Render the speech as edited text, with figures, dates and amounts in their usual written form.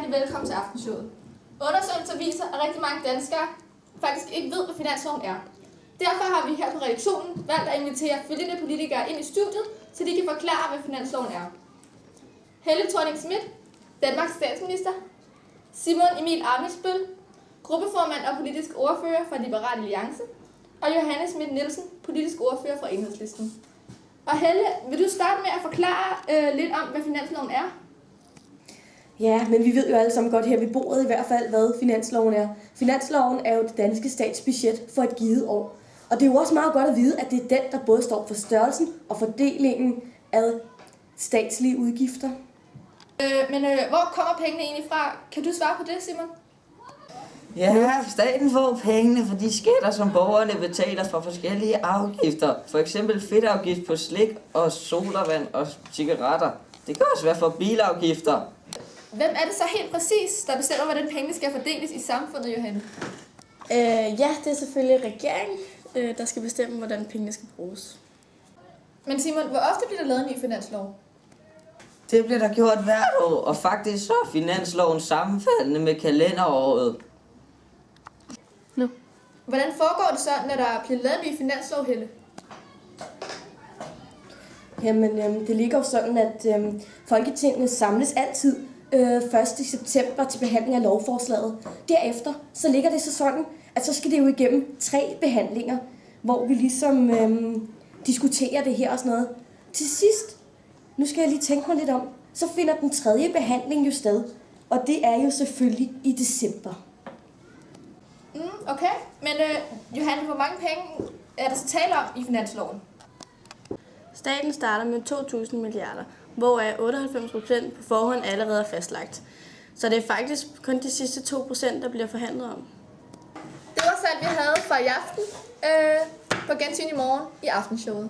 rigtig velkommen til Aftenshowet. Undersøgelser viser, at rigtig mange danskere faktisk ikke ved, hvad finansloven er. Derfor har vi her på redaktionen valgt at invitere følgende politikere ind i studiet, så de kan forklare, hvad finansloven er. Helle Thorning-Schmidt, Danmarks statsminister. Simon Emil Ammitzbøll, gruppeformand og politisk ordfører for Liberal Alliance. Og Johanne Schmidt-Nielsen, politisk ordfører for Enhedslisten. Og Helle, vil du starte med at forklare lidt om, hvad finansloven er? Ja, men vi ved jo alle sammen godt her ved bordet i hvert fald, hvad finansloven er. Finansloven er jo det danske statsbudget for et givet år. Og det er jo også meget godt at vide, at det er den, der både står for størrelsen og fordelingen af statslige udgifter. Men hvor kommer pengene egentlig fra? Kan du svare på det, Simon? Ja, staten får pengene for de skatter, som borgerne betaler for forskellige afgifter. For eksempel fedtafgift på slik og sodavand og cigaretter. Det kan også være for bilafgifter. Hvem er det så helt præcis, der bestemmer, hvordan pengene skal fordeles i samfundet, Johanne? Ja, det er selvfølgelig regeringen, der skal bestemme, hvordan pengene skal bruges. Men Simon, hvor ofte bliver der lavet en ny finanslov? Det bliver der gjort hvert år, og faktisk så er finansloven sammenfaldende med kalenderåret. Hvordan foregår det så, når der bliver lavet en ny finanslov, Helle? Jamen, det ligger jo sådan, at Folketinget samles altid 1. september til behandling af lovforslaget. Derefter så ligger det så sådan, at så skal det jo igennem 3 behandlinger, hvor vi ligesom diskuterer det her og sådan noget. Til sidst, nu skal jeg lige tænke mig lidt om, så finder den 3. behandling jo sted, og det er jo selvfølgelig i december. Okay, men Johanne, hvor mange penge er der så tale om i finansloven? Staten starter med 2.000 milliarder, hvoraf 98% på forhånd allerede er fastlagt. Så det er faktisk kun de sidste 2%, der bliver forhandlet om. Det var så alt, vi havde for i aften. På gensyn i morgen i Aftenshowet.